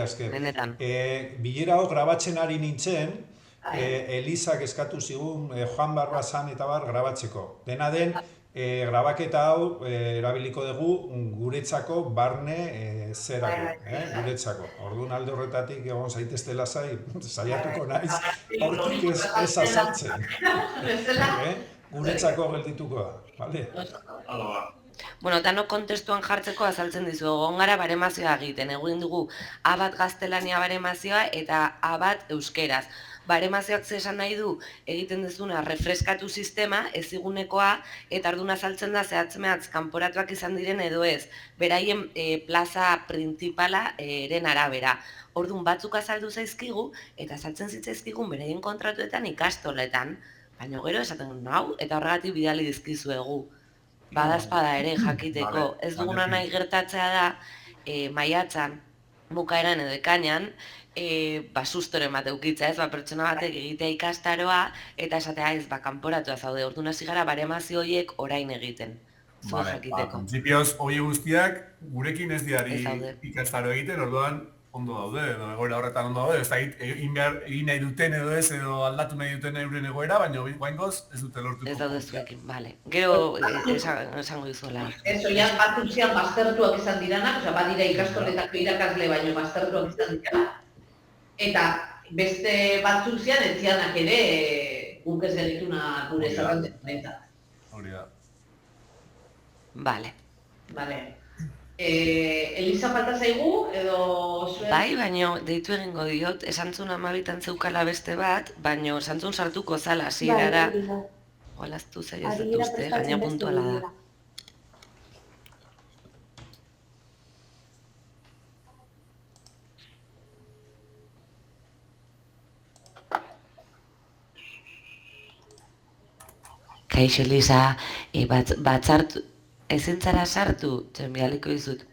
esker. benetan. Bilera hau grabatzen ari nintzen, Elizak eskatu zigun Juan Barbazan eta bar grabatzeko. Dena den, grabaketa hau erabiliko dugu guretzako barne zerako, guretzako. Orduan alde horretatik egon zaitezte lasai, saiatuko naiz, hortik ez azaltzen. Guretzako geldituko da, bale? Bueno, dano kontestuan jartzeko azaltzen dizu, egon gara baremazioa egiten, egin dugu A bat gaztelania baremazioa eta A bat euskeraz. Baremazioak zesan nahi du egiten duzuna refreskatu sistema, ezigunekoa, eta arduna azaltzen da zehatz-mehatz kanporatuak izan diren edo ez, beraien plaza printzipala eren arabera. Orduan batzuk azaldu zaizkigu, eta azaltzen zitzaizkigun beraien kontratuetan ikastoletan, baina gero esaten hau, eta horregatik bidali dizkizuegu. Badazpada ere jakiteko, ez duguna nahi gertatzea da, maiatzan, bukaeran edo ekainan, sustoren bat eukitza ez, pertsona batek egitea ikastaroa, eta esatea ez, kanporatua zaude, orduan hasi gara baremazio horiek orain egiten. Zua jakiteko. Printzipioz, hori guztiak, gurekin ez diari ikastaro egiten, orduan ondo daude, edo egoera horretan ondo daude, ez da egin nahi duten edo ez, edo aldatu nahi duten euren egoera, baina guaingoz ez dute lortuko. Ez daude zuekin, bale. Gero esango dizuela. Ez, oian batutzean baztertuak izan diranak, oza, badira ikastoletako irakasle baino baztertuak izan diranak. Eta beste batzutzean etzianak ere guk ez genituna gure zerrantzen. Hori da. Bale. Bale. Elisa falta zaigu, edo zuen? Bai, baina deitu egingo diot, esantzun 12 zeukala beste bat, baina esantzun sartuko zala, zirara. Olaztu zaila ez dut uste, gaina puntuala da. Kaixo, Elisa, batzartu, ezin zara sartu, txen bidaliko dizut.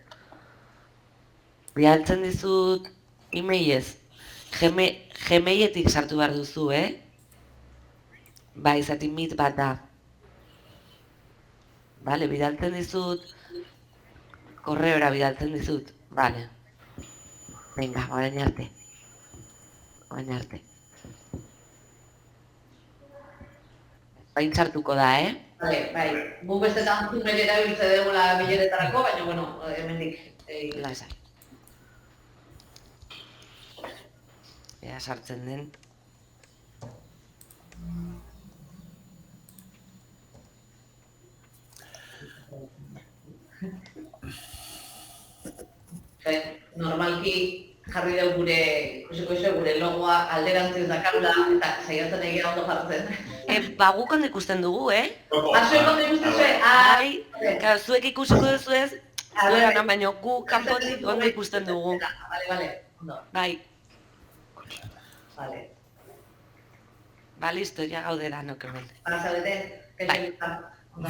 Bialtzen dizut emailez, gmailetik sartu behar duzu, Bai, zati mit bat da. Bale, bidaltzen dizut, korreora bidaltzen dizut, bale. Venga, orain arte. Bain sartuko da, Bai, gu bestetan zumere erabiltze dugula bileretarako, baina, bueno, hemendik. Lasai. Ea sartzen den. Normalki jarri dugu gure logoa alderantziz dakarula eta saiatzen egia ondo jartzen. Guk ondo ikusten dugu, Zuek ondo ikusten zuen? Bai, zuek ikusiko duzu ez, zueran, baina gu kanpotik ondo ikusten dugu. Bale, ondo. Bai. Bale. Ba, listo, ja gaude danok hemen. Zaudete? Bai. Ondo,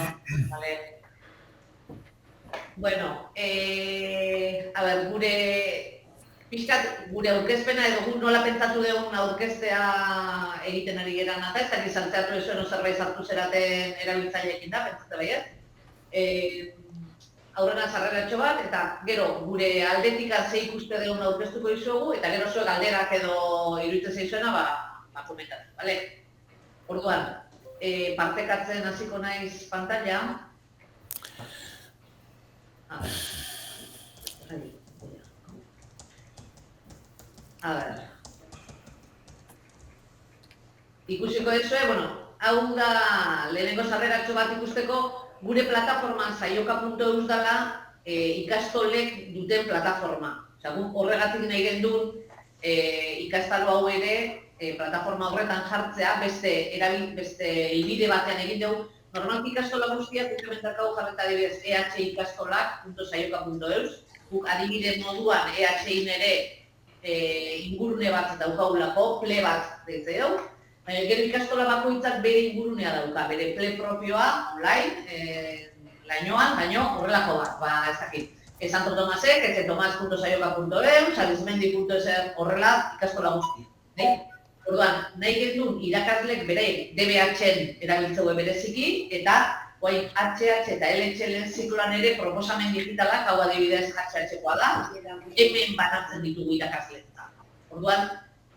bale. Bueno, a ber, gure aurkezpena edo gu nola pentsatu dugun aurkeztea egiten ari geran eta ez da gizarteatu ezo zerbait sartu zeraten erabiltzaileekin da, pentsatu baiet. Aurrena sarreratxo bat, eta gero gure aldetik ze ikuste dugun aurkeztuko dizugu, eta gero zuek galderak edo iruditzen zaizuena, komentatzen, bale? Orduan, partekatzen hasiko naiz pantalla. A ver. Ikusiko duzue, hau da lehenengo sarreratxo bat ikusteko gure plataforman saioka.eus dela ikastolek duten plataforma. Horregatik nahi gendun ikastaro hau ere plataforma horretan jartzea, beste helbide batean egin dugu. Normalki ikastola guztiak implementakau jarreta dibidez ehikastola.saioka.eus. Guk adibide moduan EHIn ere ingurune bat daukagulako, ple bat deitzen dugu. Baina gero ikastola bakoitzak bere ingurunea dauka, bere ple propioa, online, lainoan, baino horrelako bat, ez dakit. Santo Tomasek, tomas.saioka.eus, alizmendi.eser horrela ikastola guzti. Orduan, nahi gendun irakaslek bere DBH-en erabiltzeu bereziki eta Guain HH eta LHL zikloan ere proposamen digitalak, hau adibidez HH-koa da, hemen banatzen ditugu irakasleetza. Orduan,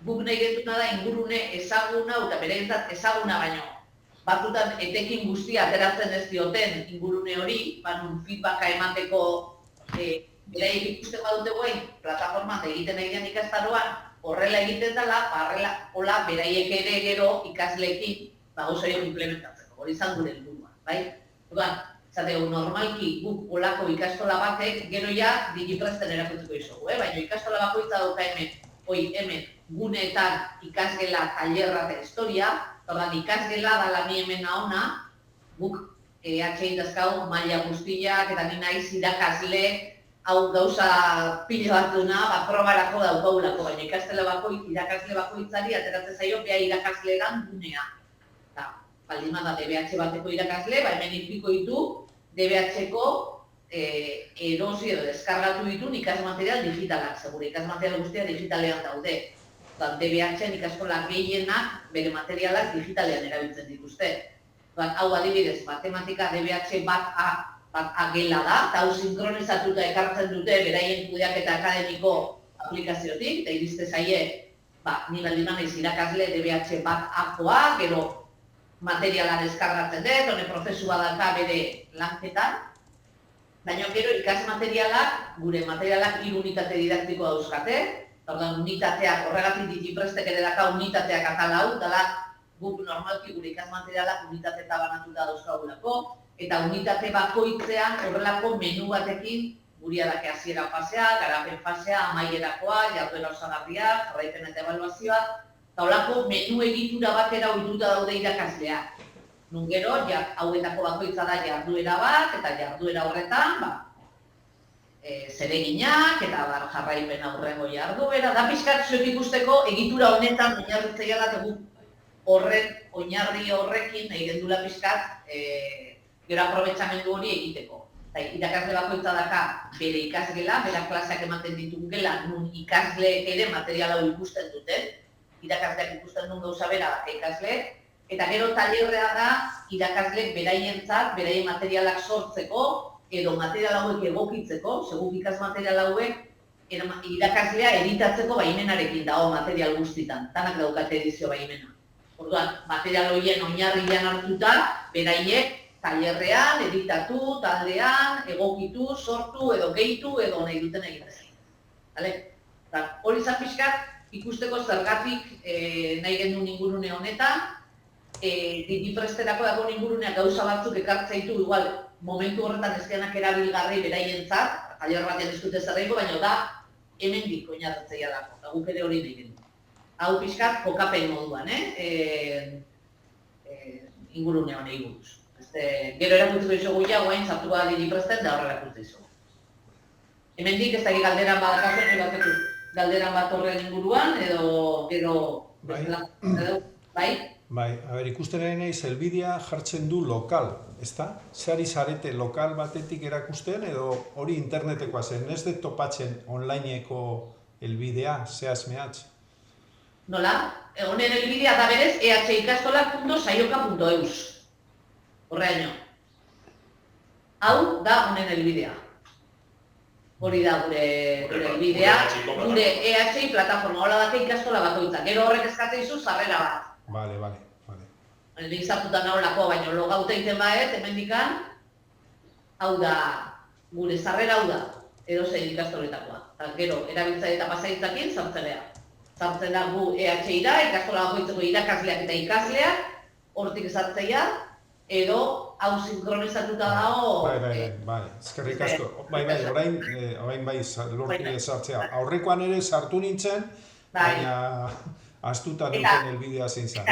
guk nahi getuna da ingurune ezaguna eta beraientzat ezaguna baino. Batzutan etekin guztia ateratzen ez dioten ingurune hori, feedbacka emateko beraiek ikusten badute guain, plataforman egiten egiten ikastaroan, horrela egiten dela, horrela beraiek ere gero ikasleekin gauza hori implementatzeko, hori izan gure helburua, bai? Orduan, zategu, normalki guk olako ikastola batek gero ja digipresten erakutziko izugu, baina ikastola bakoitza dauka hemen guneetan ikasgela, tailerra eta historia, orduan ikasgela da lani hemen ona, guk EH dazkau maila guztiak eta ni naiz irakasle, hau gauza pilo bat duna, probarako daukagulako, baina irakasle bakoitzari ateratzen zaio bea irakasleeran gunea. Baldin da DBH bateko irakasle, hemen ipiko ditu DBH-ko erosi edo deskargatu ditu ikasmaterial digitalak, segure ikasmaterial guztia digitalean daude. DBH-en ikaskola gehienak bere materialak digitalean erabiltzen dituzte. Hau adibidez, matematika DBH bat agela da, eta hau sinkronizatuta ekartzen dute beraien kudeaketa akademiko aplikaziotik, eta iriste zaie, ni baldin naiz irakasle DBH bat akoa, gero materiala deskargatzen dut, hone prozesua daka bere lanketan, baina gero ikasmaterialak, gure materialak 3 unitate didaktiko dauzkate, orduan unitateak, horregatik digiprestek ere daka unitateak atal hau, dala guk normalki gure ikasmaterialak unitate eta banatuta dauzkagulako, eta unitate bakoitzean horrelako menu batekin guria dake hasiera fasea, garapen fasea, amaierakoa, jarduera osagarria, jarraipen eta ebaluazioa, eta horrelako menu egitura batera ohituta daude irakasleak. Nun gero, hauetako bakoitza da jarduera bat, eta jarduera horretan, zereginak eta jarraipen aurrengo jarduera, da pixkat zuek ikusteko egitura honetan oinarritzea da, guk horren, oinarri horrekin nahi gendula pixkat gero aprobetxamendu hori egiteko. Irakasle bakoitza daka bere ikasgela, bere klaseak ematen ditun gela, nun ikasleek ere material hau ikusten duten, irakasleak ikusten duen gauza bera ikasleek, eta gero tailerrea da irakasleek beraientzat, beraien materialak sortzeko, edo material hauek egokitzeko, seguk ikasmaterial hauek irakaslea editatzeko baimenarekin dago material guztitan, tanak daukate edizio baimena. Orduan, material horien oinarrian hartuta, beraiek tailerrean, editatu, taldean, egokitu, sortu, edo gehitu, edo nahi duten egiten. Hori izan pixkat, ikusteko zergatik nahi gendun ingurune honetan, digipresterako dago inguruneak gauza batzuk ekartzeitu, igual, momentu horretan ezkenak erabilgarri beraientzat, tailer batean ez dute zerreiko, baina da, hemendik oinarritzeia dago, eta guk ere hori nahi gendun. Hau pixkat, kokapen moduan, ingurune honei buruz. Gero erakutzeko izugu ja, guain zartu bada digipresten, da horrela erakutzeko izugu. Hemendik ez da galderan badakazen, galderan bat horren inguruan, edo gero... Bai? Bai, ikusten ari naiz, helbidea jartzen du lokal, ezta? Zehari zarete lokal batetik erakusten, edo hori internetekoa zen, ez dut topatzen onlineeko helbidea, zehaz mehatz? Nola? Honen helbidea da berez, ehikastolak.saioka.eus. Horreaino. Hau da honen helbidea. Hori da gure helbidea, gure EHI plataforma, hola dake ikastola bakoitza. Gero horrek eskatzen izu sarrera bat. Bale. Nik zartutan naholako, baina logaut egiten baet, hemendikan, hau da, gure sarrera hau da, edozein ikastoletakoa. Gero, erabiltzaile eta pasaitzakin sartzelea. Sartzen da gu EHI da, ikastola bakoitzeko irakasleak eta ikasleak, hortik sartzea, edo hau sinkronizatuta dago... Bai, eskerrik asko. Bai, orain bai lortu sartzea. Aurrekoan ere sartu nintzen, baina astuta duten helbidea zein zen.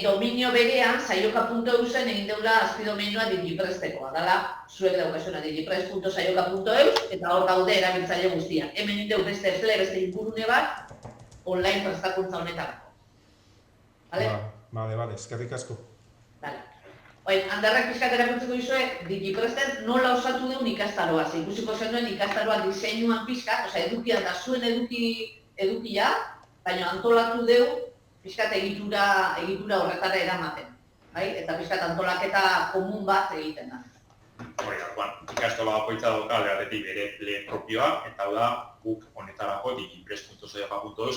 Dominio berean, saioka.eusen egin deula azpidomenioa digiprestekoa. Dala, zuek daukazuna digiprest.saioka.eus, eta hor daude erabiltzaile guztiak. Hemen indeu beste ingurune bat, online prestakuntza honetarako. Bale, eskerrik asko. Handarrak pixkat erakutzeko izuek, digipresten nola osatu deun ikastaroa. Ikusiko zenuen ikastaroa diseinuan pixkat, edukia da zuen edukia, baina antolatu deu pixkat egitura horretara eramaten. eta pixkat antolaketa komun bat egiten da. Hori da, ikastola bakoitza dauka alde batetik bere ple propioa, eta hau da, guk honetarako digipress.soja.eus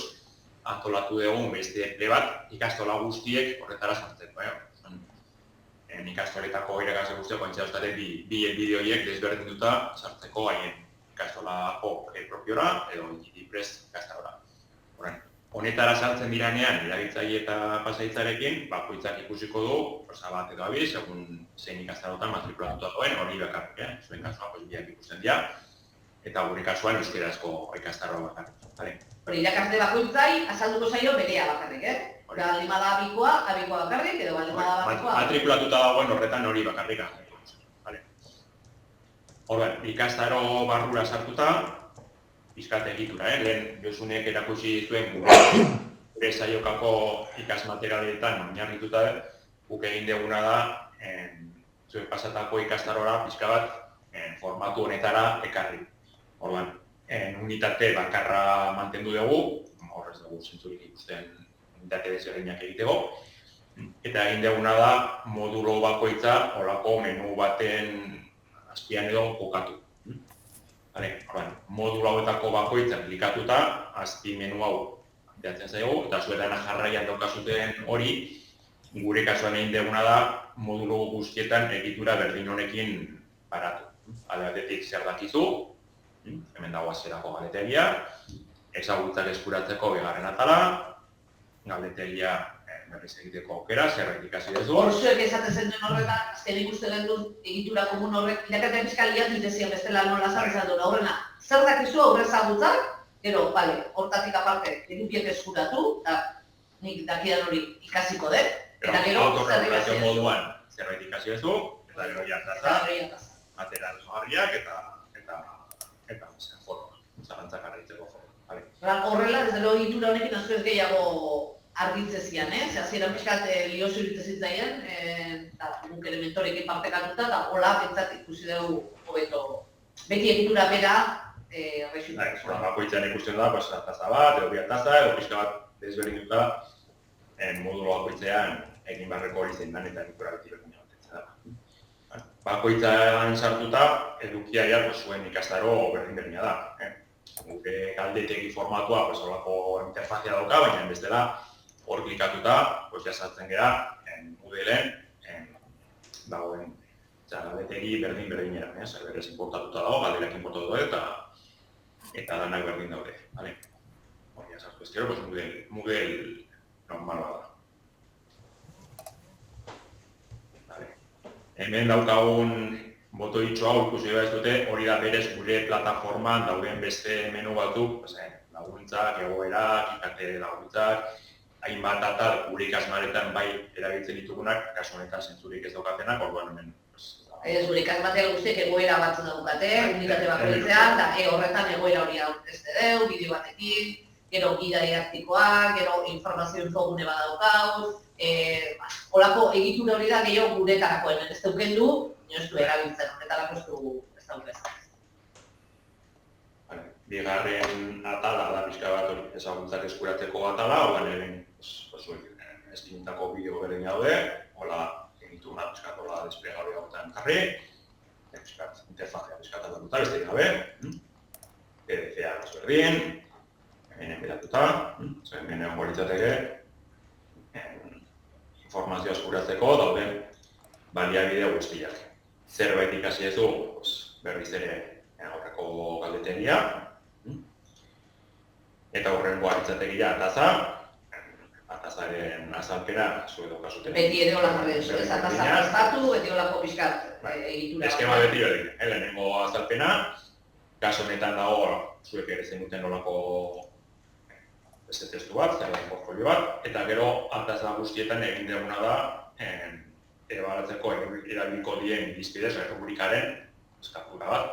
antolatu dugun beste ple bat ikastola guztiek horretara sartzeko. Ikastoletako irakasle guztiak ointza dauzkate bi bideoiek desberdinduta sartzeko haien ikastolako propiora edo digipress ikastarora. Honetara sartzen diranean, erabiltzaile eta pasaitzarekin, bakoitzak ikusiko du, prosa bat edo abiz, egun zein ikastarotan matrikulatuta duen, hori bakarrik, zuen kasuan biak ikusten dira, eta gure kasuan euskerazko ikastaroa bakarrik. Hori, irakasle bakoitzai azalduko zaio berea bakarrik, Baldin bada abikoa bakarrik, edo baldin bada abikoa. Matrikulatuta dagoen horretan hori bakarrik. Orduan, ikastaro barrura sartuta, pizkat egitura, lehen Josunek erakutsi zuen gure saiokako ikasmaterialetan oinarrituta, guk egin duguna da, zuen pasatako ikastarora pizka bat formatu honetara ekarri. Orduan, unitate bakarra mantendu dugu, horrez dugu zentzurik ikusten unitate desberdinak egiteko, eta egin duguna da modulo bakoitza horako menu baten azpian edo kokatu. Modulo hauetako bakoitza klikatuta, azpi menu hau planteatzen zaigu, eta zuetan jarraian daukazuten hori, gure kasuan egin duguna da modulo guztietan egitura berdin honekin paratu. Alde batetik zer dakizu, hemen dago hasierako galdetegia, ezagutzak eskuratzeko bigarren atala, galdetegia berriz egiteko aukera, zerbait ikasi duzu. Zuek esaten zen duen horretan, azken ikusten gendu egitura komun horrek, irakaten fiskalian ditezian bestela nola zarrizan duen horrena. Zer dakizu aurre ezagutzak, gero, hortatik aparte, edukiek eskuratu, eta nik dakidan hori ikasiko dut, eta gero, autorregulatio moduan zerbait ikasi duzu, eta gero jartata, material zogarriak eta foro, zalantzak argitzeko foro. Horrela, desde lo egitura honekin asko ez gehiago argitze zian, Hasieran pixkat liosu iritze zitzaien, eta guk elementorekin partekatuta, eta hola bentsat ikusi dugu hobeto. Beti egitura bera, resulta. Bakoitzan ikusten da, taza bat, edo bi taza, edo pixka bat desberdinduta, modulo bakoitzean egin barreko hori zein dan eta egikura beti berdina batetza da. Bakoitzan sartuta, edukia zuen ikastaro berdin-berdina da. Gure galdetegi formatua, horako interfazia dauka, baina bestela, hor klikatuta, jasartzen gara, Moodleen, dagoen galdetegi berdin-berdinera, serverez importatuta dago, galderak importatu daude, eta danak berdin daude. Hori jasartu ezkero, Moodle normala da. Hemen daukagun botoitxo hau ikusi behar ez dute, hori da berez gure plataforman dauden beste menu batzuk, laguntzak, egoerak, ikate laguntzak, hainbat atal gure ikasmaretan bai erabiltzen ditugunak, kasu honetan zentzurik ez daukatenak, orduan hemen. Gure ikasmaterial guztiek egoera batzuk daukate, unitate bakoitzean, eta horretan egoera hori aurkezte deu, bideo batekin, gero gida didaktikoak, gero informazio infogune bat daukau, holako egitura hori da gehiago guretarako hemen ez duken du, ez du erabiltzen, horretarako ez daukezak. Bigarren atala da pixka bat ezaguntzak eskuratzeko atala, hogan egin eskinitako bideo berdin daude, hola egitu una pixkat hola desplegabe hautan karri, interfazea pixkat atatuta, beste gabe, PDFA berdin, hemen enberatuta, hemen egon bolitzateke, informazioa eskuratzeko dauden baliabide guztiak. Zerbait ikasi duzu, berriz ere aurreko galdetegia, eta horrengo aritzategia atazaren azalpera zuen daukazuten. Beti ere hola jarri duzu, ez ataza prestatu, beti holako pixkat egitura. Eskema beti berdin, lehenengo azalpena, kaso honetan dago zuek ere zenuten holako beste testu bat, zerbait portfolio bat, eta gero ataza guztietan egin duguna da ebaratzeko erabiliko dien irizpidez errepublikaren eskapura bat,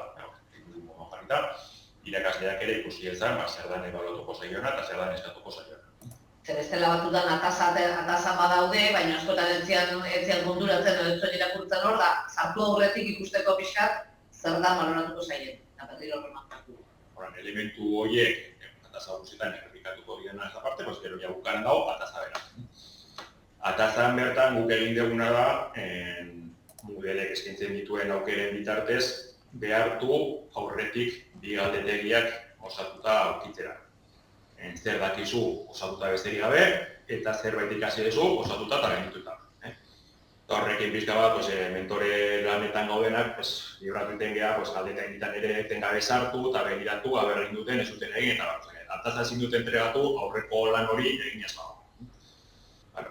irakasleak ere ikusi ezan, zer dan ebaluatuko zaiona eta zer dan eskatuko zaiona. Zer bestela batzutan ataza badaude, baina askotan entzian konturatzen edo entzuen irakurtzen hor da, sartu aurretik ikusteko pixkat, zer da baloratuko zaien, eta berriro horremakatu. Elementu horiek, ataza guztietan errepikatuko diena ez aparte, gero ja bukaran dago ataza bera. Atazan bertan guk egin duguna da, Moodlek eskaintzen dituen aukeren bitartez, behartu aurretik bi galdetegiak osatuta aurkitzera. Zer dakizu osatuta besterik gabe, eta zerbait ikasi duzu osatuta eta gaindituta. Eta horrekin pixka bat, mentore lanetan gaudenak, libratu iten geha, galdeta egiten ere etengabe sartu eta begiratu, egin duten, ez duten egin, eta ataza ezin duten entregatu aurreko lan hori egin ez dago.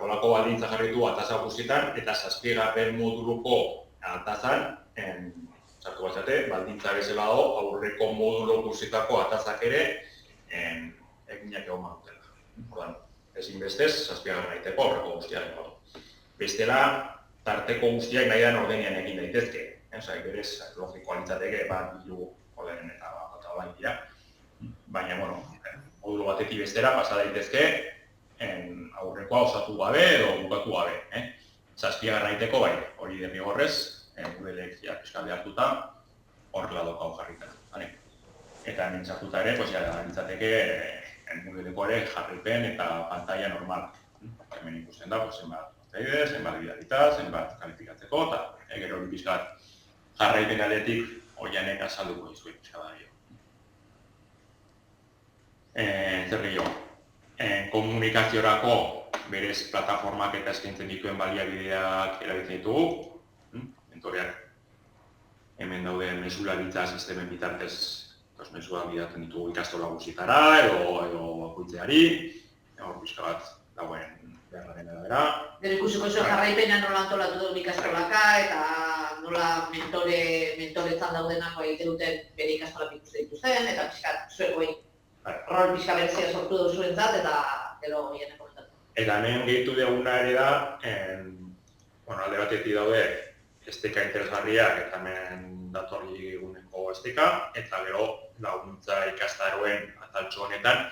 Holako baldintza jarritu ataza guztietan, eta 7. moduluko atazan, sartu batzate, baldintza bezala dago, aurreko modulo guztietako atazak ere eginak egon badutela. Ordan, ezinbestez, 7. egiteko aurreko guztiaren badu. Bestela, tarteko guztiak nahi den ordenean egin daitezke. Berez, logikoa litzateke, bilu ordenen eta bat dira. Baina, modulo batetik bestera pasa daitezke, aurrekoa osatu gabe edo bukatu gabe. 7. egiteko bai, hori derrigorrez, Moodlek pixka behartuta, horrela daukagu jarritan. Eta hemen sartuta ere, litzateke Moodleko ere jarripen eta pantalla normal. Hemen ikusten da, zenbat zaide, zenbat bidalita, zenbat kalifikatzeko, eta gero hori pixkat jarraipen aldetik oianek azalduko dizuet pixka da. Zer gehiago? Komunikaziorako berez plataformak eta eskaintzen dituen baliabideak erabiltzen ditugu. Mentoreak hemen daude mesularitza sistemen bitartez mezuak bidatzen ditugu ikastola guztietara edo bakoitzeari. Hor pixka bat dagoen beharraren arabera. Gero ikusiko zuen jarraipena nola antolatu duen ikastolaka eta nola mentoretzan daudenak egiten duten bere ikastolak ikusten dituzten, eta pixkat zuekoi rol pixka berezia sortu dugu zuentzat eta gero hienek komentatu. Eta hemen gehitu duguna ere da, alde batetik daude esteka interesgarriak eta hemen datorri eguneko esteka, eta gero laguntza ikastaroen ataltxo honetan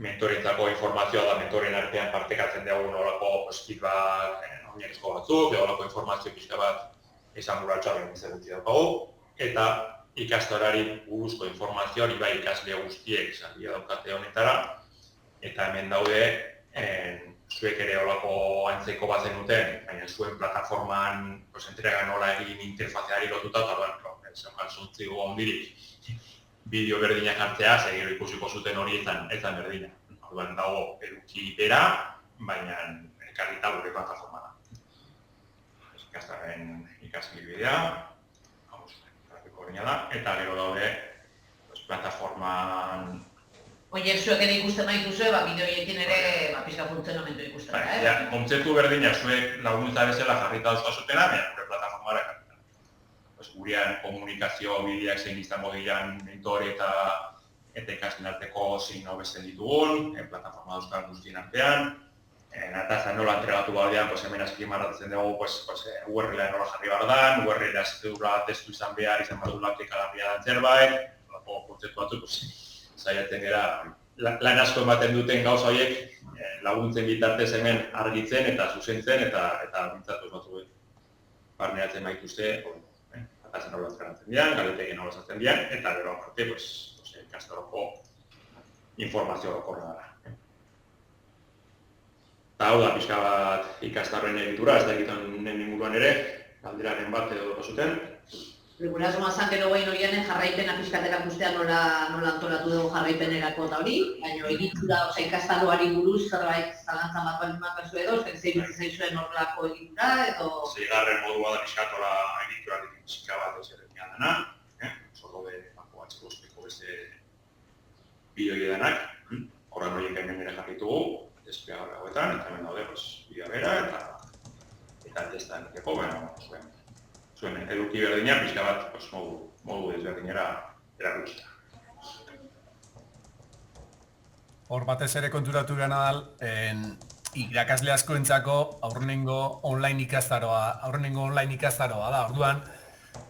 mentorentzako informazioa da mentoren artean partekatzen dugu nolako feedback oinarrizko batzuk, nolako informazio pixka bat izan guratxaren izagutzi daukagu, eta ikastorari buruzko informazioa bai ikasle guztiek salbia daukate honetara, eta hemen daude zuek ere holako antzeko bat zenuten, baina zuen plataforman entrega nola egin interfazeari lotuta, eta zeukan zuntzigo ondirik bideo berdinak hartzea, segero ikusiko zuten hori ezan berdina. Orduan dago eduki bera, baina ekarrita gure plataforma da. Ikastaren ikasbidea, grafiko horreina da, eta gero daude plataforman... Oiek zuek ere ikusten badituzue, bideo horiekin ere pixka funtzionamendu ikusten da, kontzeptu berdinak zuek laguntza bezala jarrita dauzkazutena, baina gure plataformara ekarrita. Gurean komunikazio bideak zein izango diran mentore eta ikasleen arteko zein hobesten ditugun, plataforma dauzkan guztien artean, ataza nola entregatu gaudean, hemen azpimarratzen dugu URL-a nola jarri behar dan, URL-a zedura testu izan behar badulak ekalarria dan zerbait, nolako kontzeptu batzuk, saiatzen gara lan asko ematen duten gauza horiek laguntzen bitartez hemen argitzen eta zuzentzen eta bintzatu batzuk barneratzen baituzte, atazen nola azkaratzen dian, galdetegien nola azartzen dian, eta gero aparte, ikastoroko informazio okorra dara. Eta hau da, pixka bat ikastarren egitura, ez da egiten inguruan ere, galderaren bat edo zuten. Gure asmoa zan gero behin horienen jarraipena pixkatera guztian nola antolatu dugu jarraipenerako eta hori, baina egitura, ikastaroari buruz zerbait zalantzan bat baldin makazu edo, zein zaizuen horrelako egitura edo... 6. modua da pixkatola egitura pixka bat ez erenean dena, zorro de bako batzeko ospeko beste bideoi edanak, horren horiek hemen ere jarritugu, desplegarra hauetan, eta hemen daude bidea bera eta testan egiteko, zuen eduki berdina, pixka bat modu desberdinera erakutsita. Hor batez ere konturatu gana dal, irakasle askoentzako aurrenengo online ikastaroa da. Orduan,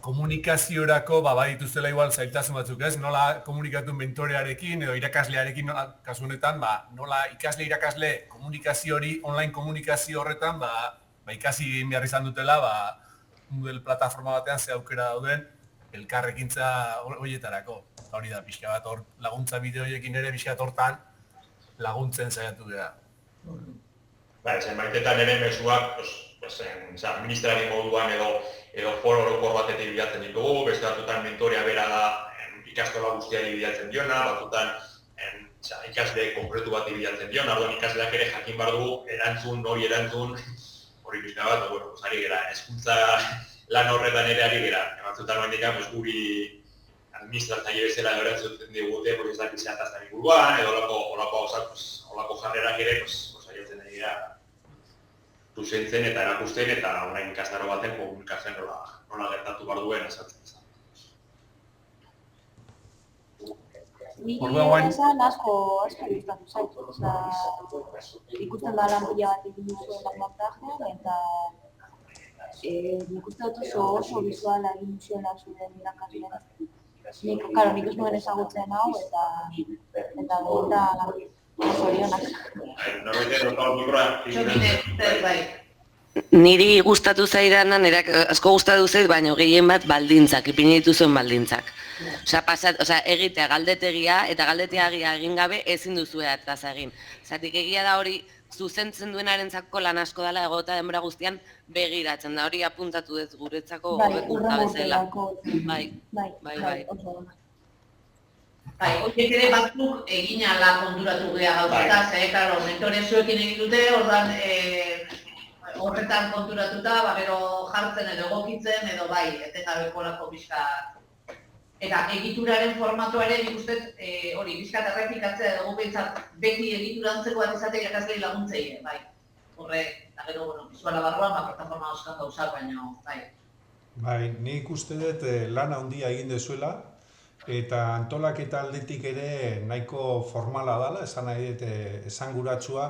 komunikaziorako badituztela igual zailtasun batzuk, ez? Nola komunikatu mentorearekin edo irakaslearekin, kasu honetan, nola ikasle-irakasle komunikazio hori, online komunikazio horretan, ikasi egin behar izan dutela, Moodle plataforma batean ze aukera dauden elkarrekintza horietarako. Hori da, pixka bat hor laguntza bideo horiekin ere pixka hortan laguntzen saiatu gara. zenbaitetan ere mezuak, administrari moduan edo foro orokor batetik bilatzen ditugu, beste batzutan mentorea bera da ikastola guztiari bilatzen diona, batzutan ikasle konkretu bat bilatzen diona, orduan ikasleak ere jakin behar dugu nori erantzun, hori pixka bat, ari gara, hezkuntza lan horretan ere ari gara. Batzutan oindikan, guri administratzaile bezala erantzuten digute, ez dakit zehatazten inguruan, edo olako jarrerak ere, saiatzen ari gara zuzentzen eta erakusten eta online ikastaro baten komunikatzen nola gertatu behar duen esatzen. Niri esan asko gustatu zait, ikusten da lan pila bat egin duzuen montajean eta nik uste dut oso visuala egin zuela zuen irakaslean. Nik ez nuen ezagutzen hau eta zorionak. Niri gustatu zaidana, asko gustatu zait, baina gehien bat baldintzak, ipini dituzuen baldintzak. Egitea galdetegia eta galdetegia egin gabe ezin duzue ataz egin. Zatik egia da hori zuzentzen duenarentzako lan asko dela egota denbora guztian begiratzen da, hori apuntatu dut guretzako hobekuntza bezala. Bai. Horiek ere batzuk egin ala konturatu gea gauzeta, mentore zuekin egin dute, ordan horretan konturatuta, gero jartzen edo egokitzen edo etengabeko lako pixka. Eta egituraren formatua ere nik uste hori pixkat errepikatzea dugu behintzat beti egiturantzeko bat izatea irakaslei laguntzeie, bai. Horre, eta gero, bizuala barruan, plataforma dauzkan gauzak, baina, bai. Bai, nik uste dut lan handia egin dezuela, eta antolaketa aldetik ere nahiko formala dela, esan nahi dut esanguratsua,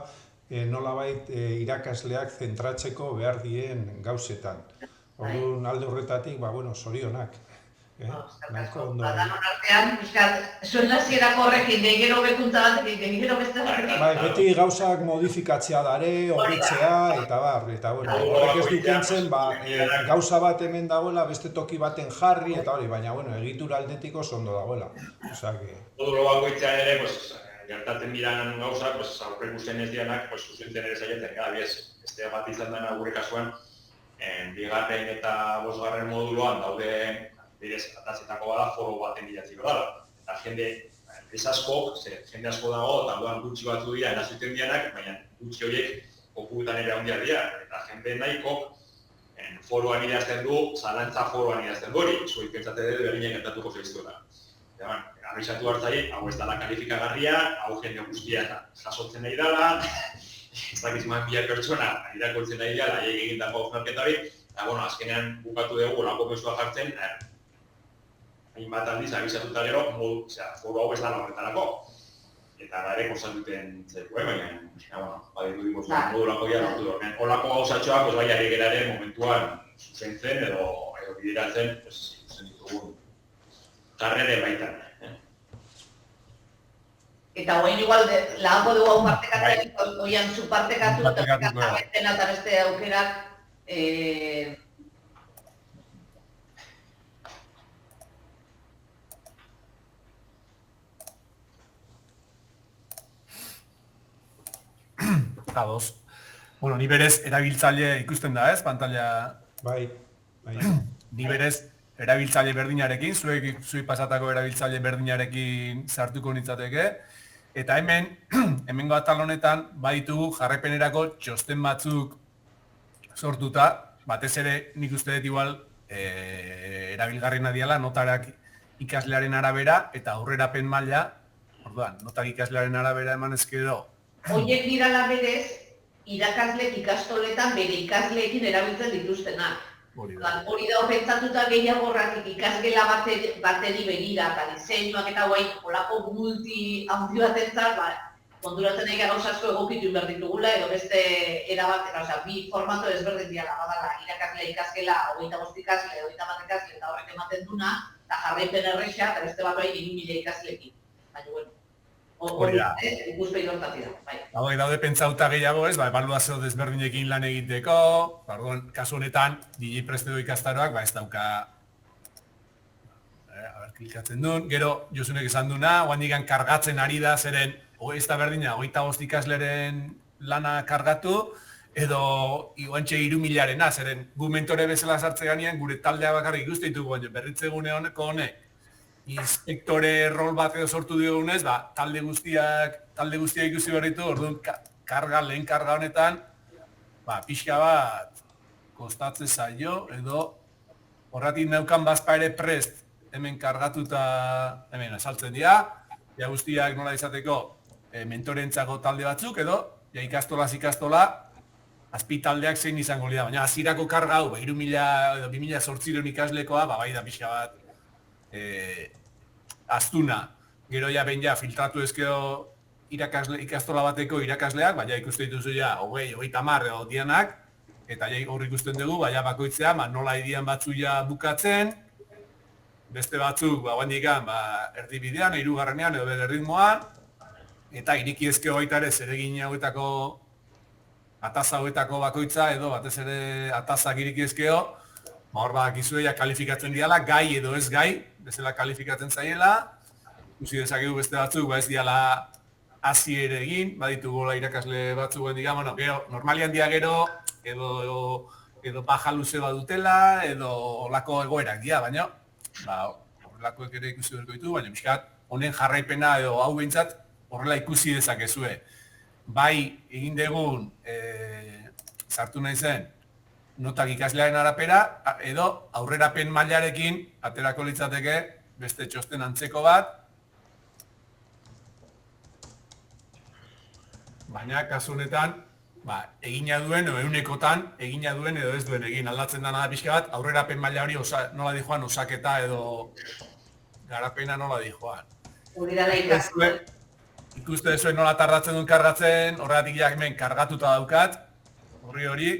nolabait irakasleak zentratzeko behar dien gauzetan. Orduan alde horretatik, zorionak. Nahiko ondo. Danon artean, zuen nazierako horrekin, gero bekuntza batekin, gero beste batekin. Bai, beti gauzak modifikatzea dare, horretzea, eta horrek ez dukentzen, gauza bat hemen dagoela, beste toki baten jarri, eta hori, baina, egitura aldetik oso ondo dagoela. Modulo bakoitzean ere, gertatzen diran gauzak, aurrekusten ez dianak, zuzentzen ere zailetzen, gara biez, beste bat izan dena gure kasuan, bigarren eta bosgarren moduloan daude berez, atazetako bada foro baten bilatziko dara. Eta jende asko dago, eta orduan gutxi batzu dira, erazuten dianak, baina gutxi horiek kopurutan ere handiak dira. Eta jende nahiko foroan idazten du, zalantza foroan idazten du hori, zuek pentsate dut berdinak gertatuko zaiztuela. Abisatu hartzai, hau ez dala kalifikagarria, hau jende guztia jasotzen nahi dela, ez dakizman biak pertsona, irakortzen nahi dela, egindako hausnarketa hori, eta azkenean bukatu dugu olako mesua jartzen, hainbat aldiz abisatuta gero, foro hau ez dala horretarako. Eta da ere kostan duten zaitu, baina, baditu dimos modulako ja lortu dormen. Olako gauzatxoak, bai ari gerare momentuan zuzentzen edo bideratzen, ikusten ditugun jarrere baitan. Eta hoin igual, lago dugu hau partekatzen, oian zu partekatu eta beste aukerak, Ados. Ni berez erabiltzaile ikusten da, ez, pantalla? Bai. Ni berez erabiltzaile berdinarekin, zuek pasatako erabiltzaile berdinarekin sartuko nintzateke. Eta hemengo atal honetan, baditugu jarraipenerako txosten batzuk sortuta, batez ere nik uste dut igual erabilgarriena diala notarak ikaslearen arabera eta aurrerapen maila, orduan, notak ikaslearen arabera eman ezkero. Horiek dirala berez, irakaslek ikastoletan bere ikasleekin erabiltzen dituztenak. Hori da pentsatuta gehiagorrak ikasgela bateri begira eta diseinuak eta guain olako multi handi batentzat, konturatzen nahi gauza asko egokitu behar ditugula edo beste erabat, bi formato ezberdin diala badala, irakasle ikasgela 25 ikasle, 31 ikasle eta horrek ematen duna, eta jarraipen erresa eta beste bat bai 2.000 ikaslekin. Baina, hori da, ikuspegi hortatik da, bai. Hau daude pentsauta gehiago ez, ebaluazio desberdinekin lan egiteko, kasu honetan, DJ Prestego ikastaroak, ez dauka, klikatzen duen, gero Josunek esan duna, guandikan kargatzen ari da, zeren, ez da berdina, 25 ikasleren lana kargatu, edo iguantxe 3.000-arena, zeren gu mentore bezala sartze ganean, gure taldea bakarrik ikuste ditugu, baina berritzegune honek, inspektore rol bat edo sortu diogunez, talde guztiak ikusi berritu, orduan lehen karga honetan, pixka bat kostatzen zaio, edo horretik neukan bazpa ere prest hemen kargatuta hemen asaltzen dira, ja guztiak nola izateko mentorentzako talde batzuk, edo ikastola, azpitaldeak zein izango dira, baina hasierako karga hau, 3.000 edo 2.800 ikaslekoa, bai da pixka bat astuna. Gero ja behin ja filtratu ezkeo ikastola bateko irakasleak, baina ikusten dituzu ja 20-30 edo dianak, eta hor ikusten dugu, baina bakoitzea nola idian batzu ja bukatzen, beste batzuk guandikan erdibidean, 3. edo bere ritmoan, eta iriki ezkeo baita ere zeregin hauetako ataza hauetako bakoitza, edo batez ere atazak iriki ezkeo, hor bakizuea kalifikatzen diala, gai edo ez gai, bezala kalifikatzen zaiela, ikusi dezakegu beste batzuk, ez diala hasi ere egin, baditugu irakasle batzuk digamos, gero, normalian dia gero, edo baja luze badutela, edo olako egoerak dira, baina, horrelakoek ere ikusi berko ditu, baina miskat, honen jarraipena edo hau behintzat, horrela ikusi dezakezue. Bai, egin degun, sartu nahi zen, notak ikaslearen arapera, edo aurrerapen mailarekin aterako litzateke beste txosten antzeko bat. Baina, kasu honetan, egina duen, edo eunekotan, egina duen edo ez duen egin. Aldatzen dena da pixka bat, aurrerapen maila hori nola dijoan osaketa edo garapena nola dijoan. Hori dala ikastu. Ikuste zuen nola tardatzen duen kargatzen, horregatik hemen kargatuta daukat, hori,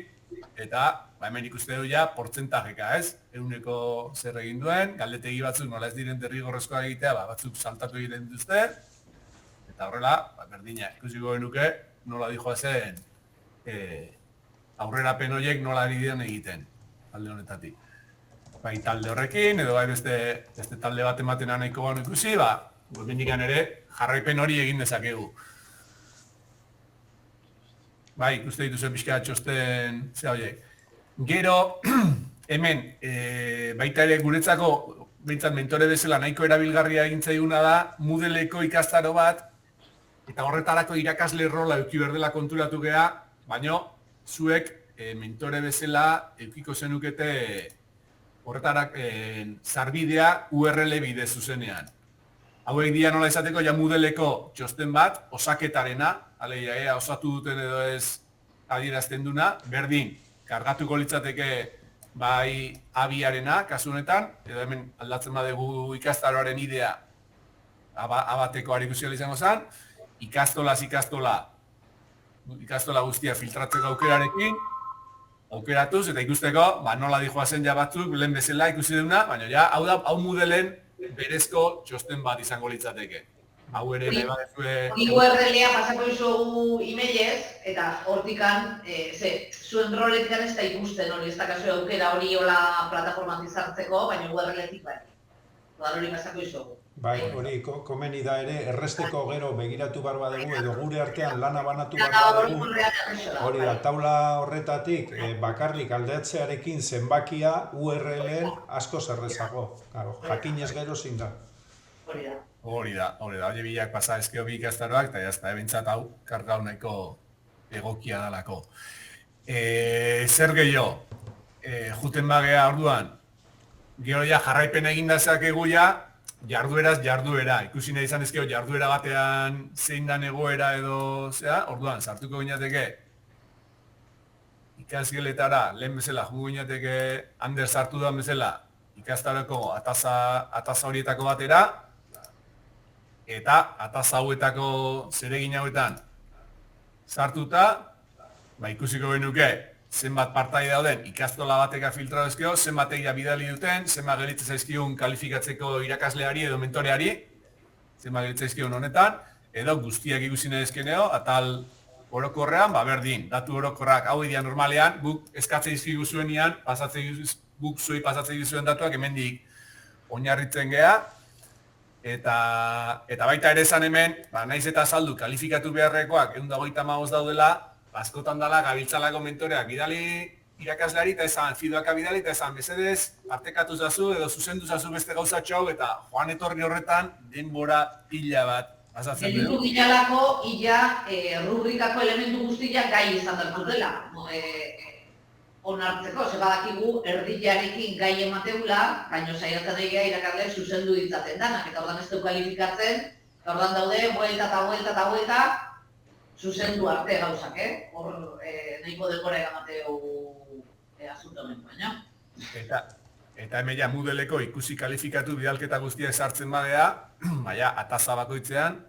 eta hemen ikuste du ja portzentajeka, ez? Eguneko zer egin duen, galdetegi batzuk nola ez diren derrigorrezkoa egitea, batzuk saltatu egiten dituzte, eta horrela, berdina, ikusiko genuke nola dijoa zen aurrerapen horiek nola ari diren egiten, talde honetatik. Bai talde horrekin, edo bai beste talde bat ematen nahiko gano ikusi, bendikan ere jarraipen hori egin dezakegu. Bai, ikuste dituzuen pixka txosten zea horiek. Gero, hemen, baita ere guretzako, behintzat mentore bezala nahiko erabilgarria egintzaiguna da, Moodleko ikastaro bat, eta horretarako irakasle rola eduki berdela konturatu geha, baina zuek mentore bezala edukiko zenukete horretarak sarbidea URL bide zuzenean. Hauek dira nola izateko, ja Moodleko txosten bat, osaketarena, aleia, osatu duten edo ez adierazten duna, berdin, kargatuko litzateke bai abiarena, kasu honetan, edo hemen aldatzen badegu ikastaroaren idea abateko arikusial izango zen, ikastola guztia filtratzeko aukerarekin, aukeratuz, eta ikusteko, nola dijoa zen ja batzuk, lehen bezala ikusi duna, baina ja, hau Moodlen berezko txosten bat izango litzateke. Hau ere nahi badezue... URL-a pasako izugu emailez, eta hortikan, zuen roletan ez da ikusten hori, ez da kasu aukera hori hola plataformatik sartzeko, baina URL-etik bai. Hori pasako izugu. Bai, hori komeni da ere, erresteko gero begiratu behar badegu, edo gure artean lana banatu behar badegu. Hori da, taula horretatik bakarrik aldatzearekin zenbakia URL-en asko zerrezago. Jakinez gero zin da. Hori da, hori bilak pasa ezkeo bi ikastaroak, eta jazta, ebentzat hau, karga nahiko egokia dalako. Zer gehiago, juten bagea orduan, gero ja jarraipen egin dezakegu ja, jarduera, ikusi nahi izan ezkeo jarduera batean zein dan egoera edo zea, orduan, sartuko ginateke ikasgeletara, lehen bezala, jungo ginateke Ander sartu duan bezala, ikastaroko ataza horietako batera, eta ataza hauetako zeregin hauetan sartuta, ikusiko genuke zenbat partai dauden ikastola bateka filtratu ezkeo, zenbat egia bidali duten, zenbat gelitzen zaizkion kalifikatzeko irakasleari edo mentoreari, zenbat gelitzen zaizkion honetan, edo guztiak ikusi nahi ezkeneo, atal orokorrean, berdin, datu orokorrak hau idea normalean, guk eskatzen izkigu zuenian, guk zuei pasatzen izuen datuak hemendik oinarritzen geha, eta baita ere zan hemen, naiz eta saldu kalifikatu beharrekoak 125 daudela, askotan dala gabiltzalako mentoreak bidali irakasleari eta esan feedbacka bidali eta esan mesedez partekatu zazu edo zuzendu zazu beste gauzatxo hau eta joan etorri horretan denbora pila bat pasatzen Gelditu ginalako rubrikako elementu guztiak gai izan dut dela. Onartzeko, ze badakigu erdiarekin gai emateula, baino saiatzen egia irakasleek zuzendu ditzaten danak, eta ordan ez du kalifikatzen, eta ordan daude, buelta, zuzendu arte gauzak, hor nahiko dekora egamateu asuntomen, baina. Eta hemen ja Moodleko ikusi kalifikatu bidalketa guztiak sartzen badea, baina ataza bakoitzean,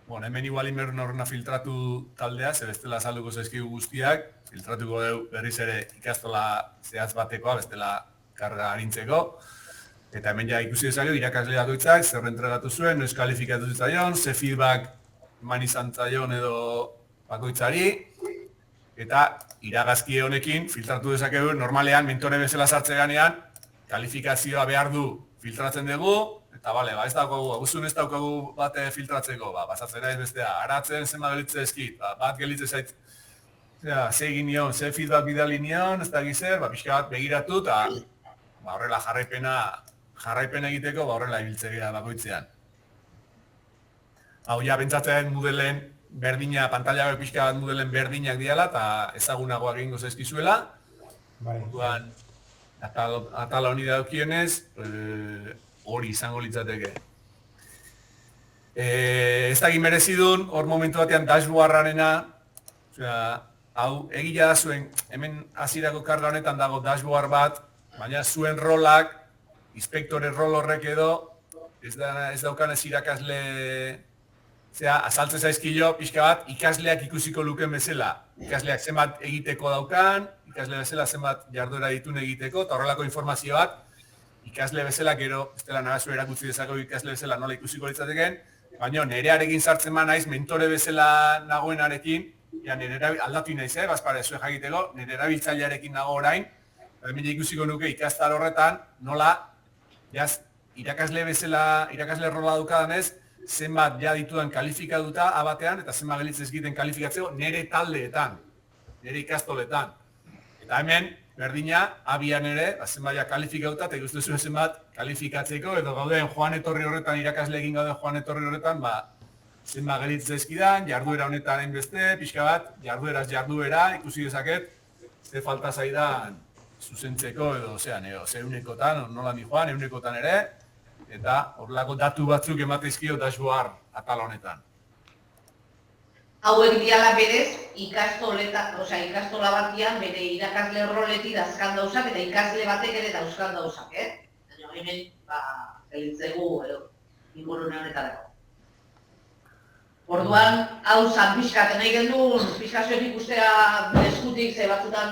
hemen igual horrena filtratu taldea, ze bestela azalduko zaizkigu guztiak, filtratuko dugu berriz ere ikastola zehaz batekoa, bestela karga arintzeko. Eta hemen ja ikusi dezakegu irakasle bakoitzak, zer entregatu zuen, noiz kalifikatu zitzaion, ze feedback eman izan zaion edo bakoitzari, eta iragazki honekin filtratu dezakegu, normalean mentore bezala sartze ganean, kalifikazioa behar du filtratzen dugu, eta bale, ez daukagu, aguzun ez daukagu bate filtratzeko, pasatzen naiz bestea, aratzen zenba gelitze ezkit, bat gelitze zait, ze egin nion, ze feedback bidali nion, ez da gizer, pixka bat begiratu, eta horrela jarraipena egiteko, horrela ibiltzea bakoitzean. Hau ja, pentsatzen Moodlen berdina, pantalla pixka bat Moodlen berdinak diala, eta ezagunagoak egingo zaizkizuela. Orduan, atala honi daukienez, hori izango litzateke. Ez da merezidun, hor momentu batean dashboardarena, hau egila da zuen, hemen hasierako karga honetan dago dashboard bat, baina zuen rolak, inspektore rol horrek edo, ez daukan ez irakasle, azaltzen zaizkilo, pixka bat, ikasleak ikusiko luken bezala. Ikasleak zenbat egiteko daukan, ikasle bezala zenbat jarduera ditun egiteko, eta horrelako informazioak, ikasle bezala, gero, ez dela nagazu erakutsi dezako ikasle bezala nola ikusiko litzateken, baina nerearekin sartzen ma naiz, mentore bezala nagoenarekin, nire aldatu naiz, bazpare zuen jakiteko, nire erabiltzailearekin nago orain, hemen ikusiko nuke ikastar horretan, nola, irakasle bezala, irakasle rola dukadanez, zenbat ja ditudan kalifikatuta abatean, eta zenbat gelitzen egiten kalifikatzeko nire taldeetan, nire ikastoletan. Eta hemen, berdina, abian ere, zenbat ja kalifikatuta, eta ikusten zuen zenbat kalifikatzeko, edo gauden joan etorri horretan, irakasleekin gauden joan etorri horretan, zenbat gelitzen ezkidan, jarduera honetan hainbeste, pixka bat, jardueraz jarduera, ikusi dezaket, ze falta zaidan zuzentzeko, edo ze eunekotan, nola ni joan, eunekotan ere, eta horrelako datu batzuk emateizkio dashboard atal honetan. Hauek diala berez, ikastola batian bere irakasle roletik dazkan dauzak, eta ikasle batek ere dauzkan dauzak, Hemen, gelitzegu ingurune honetarako. Orduan, hau zan pixkat, nahi gendun, pixkazioen ikustea eskutik, ze batzutan,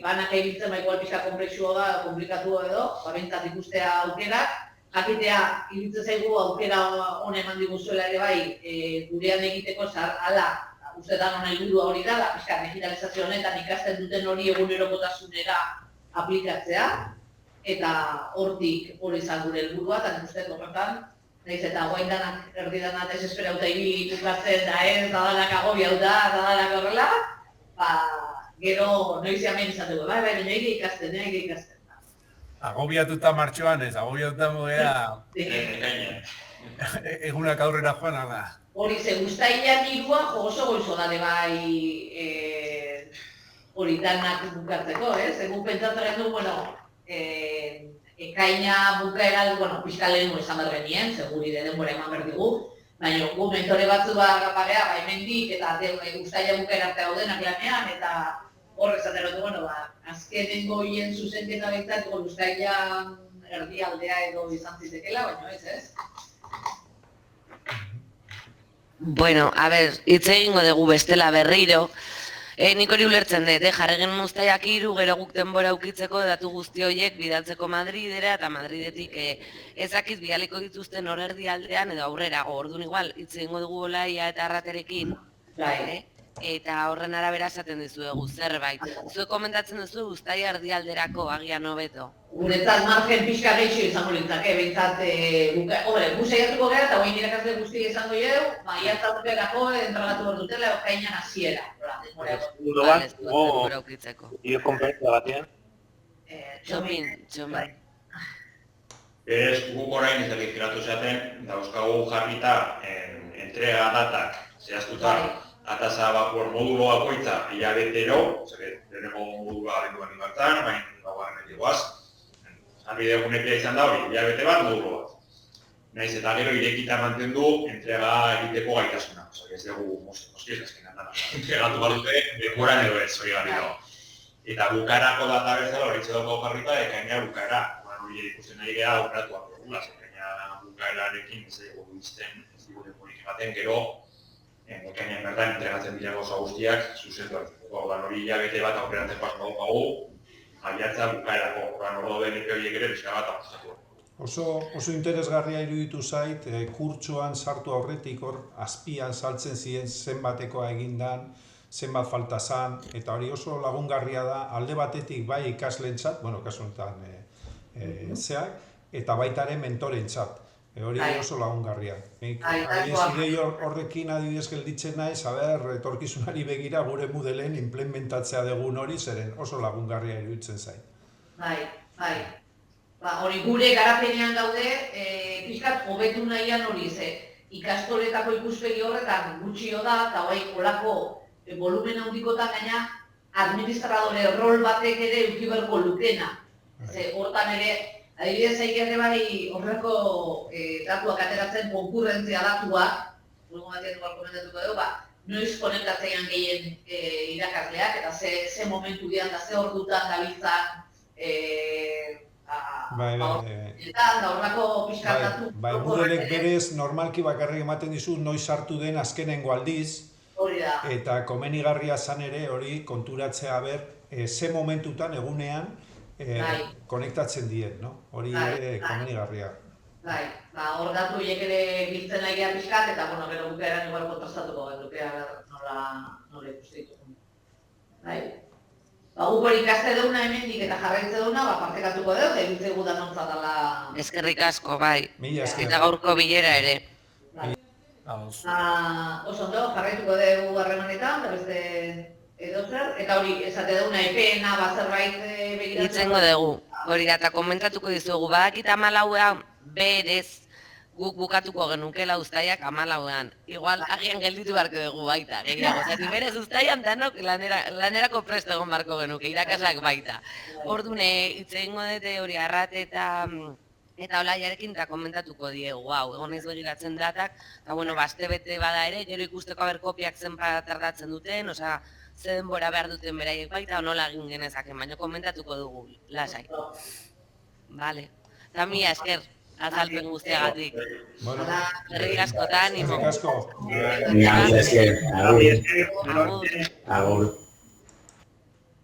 banak egitzen igual pixka komplikatu edo, bentsat ikustea aukerak, jakitea, iruditzen zaigu aukera hona eman diguzuela ere bai, gurean egiteko hala, ustetan hona helburua hori da, pixka digitalizazio honetan ikasten duten hori egunerokotasunera aplikatzea, eta hortik hori izan gure helburua, eta nik uste horretan, nahiz eta guain danak erdidanak desesperauta ibili bukatzen da ez, dadanak agobiau da, dadanak horrela, gero noiz hemen izateko, baina nire ikasten. Agobiatuta martxoan ez, agobiatuta mogea egunak aurrera joan, ala. Hori ze guztailean irua oso goizo dale bai hori danak bukatzeko, egun pentsatzen du, ekaina bukaera, pixka lehenu esan behar genien, seguri denbora eman behar digu, baina gu mentore batzu bagea, hemendik eta guztaila bukaera arte gaudenak lanean, eta horrek zaterotu, azkenengo hien zuzenketa behintzat, guztaila erdialdea edo izan zitekela, baina ez? Bueno, a ber, hitz egingo dugu bestela berriro. Nik hori ulertzen dut, jarri genuen uztaiak 3, gero guk denbora ukitzeko datu guzti horiek bidaltzeko Madridera, eta Madridetik ezakit bidaliko dituzten hor erdialdean edo aurrerago, orduan igual, hitz egingo dugu Olaia eta Arraterekin, eta horren arabera esaten dizuegu zerbait. Zuek komentatzen duzu uztaia erdialderako agian hobeto. Guretzat margen pixka geixo izango litzake, behintzat, gu saiatuko gara eta guain irakasle guzti izango jau, maiatza urterako entregatu behar dutela okainan hasiera. denbora egon. Segundo Vale, bat, denbora ukitzeko. videokonferentzia batean. Txomin. Ez guk orain ez dekiratu zeaten, dauzkagu jarrita entrega datak zehaztuta ataza bakuer modulo bakoitza hilabetero, lehenengo modulua abenduan igartan, baina gauaren edigoaz. Jarri degunekea izan da hori, hilabete bat modulo bat. Naiz eta gero irekita mantendu entrega egiteko gaitasuna. Ez dugu moski ez azkenan da. Entregatu badute, denboran edo ez, hori gari dago. Eta bukarako data bezala hori txedoko jarrita, ekaina bukara. Hori ikusten nahi geha operatuak dugula, ekaina bukararekin ez dugu izten, ez dugu denborik ematen, gero ekainan bertan entregatzen dira gauza guztiak, zuzentu hartzeko. Hori hilabete bat aukeratzen pasma dugu, jaiatza bukarako. Hori den epe horiek ere bizka bat amostatu. Oso interesgarria iruditu zait, kurtsoan sartu aurretik hor, azpian saltzen ziren zenbatekoa egindan, zenbat falta zan, eta hori oso lagungarria da, alde batetik bai ikaslentzat, kasu honetan zeak, eta baitaren mentorentzat. Hori oso lagungarria. Idei horrekin adibidez gelditzen naiz, etorkizunari begira gure modelen implementatzea dugun hori, zeren oso lagungarria iruditzen zait. Bai. Hori gure garapenean daude, pixkat hobetu nahian hori ze. Ikastoletako ikuspegi horretan gutxio da, eta bai olako volumen handikotan gaina administradore rol batek ere eduki beharko lukena. Ze hortan ere, adibidez ere bai horreko datuak ateratzen konkurrentzia datuak, urgo batean dugu komentatuko dugu, noiz konektatzean gehien irakasleak, eta ze momentu dian da, ze ordutan gabiltzan, eta horrako pixkatatu. Modelek berez normalki bakarrik ematen dizu noiz hartu den azkenengo aldiz, eta komenigarria zan ere hori konturatzea ze momentutan egunean konektatzen dien, hori ere komenigarria. Hor datu horiek ere biltzen nahi geha pixkat, eta gero bukaeran igual kontrastatuko dukea nola ikuste ditugun. Guk hori ikaste duguna hemendik eta jarraitze duguna, partekatuko dugu, eta irutzegu da nontza dela... Eskerrik asko, bai. Mila esker. Eta gaurko bilera ere. Oso ondo, jarraituko dugu harremanetan, eta beste edozer, eta hori esate duguna EPEena zerbait begiratzen... Itzengo dugu, hori da, eta komentatuko dizugu, badakit 14 berez guk bukatuko genukela uztaiak 14ean. Igual, agian gelditu barko dugu baita, gehiago. Zati, berez uztaian danok lanerako presto egon barko genuke, irakaslak baita. Orduan, itzengo dute hori arrat eta olaiarekin eta komentatuko diegu, egon ez begiratzen datak, eta baste bete bada ere, gero ikusteko kopiak zenbat tardatzen duten, ze denbora behar duten beraiek baita, nola egin genezaken, baina komentatuko dugu, lasai. Bale, eta mila esker, azalpen guztiagatik. Herrik askotan, imo. Herrik asko. Mila esker. Agur.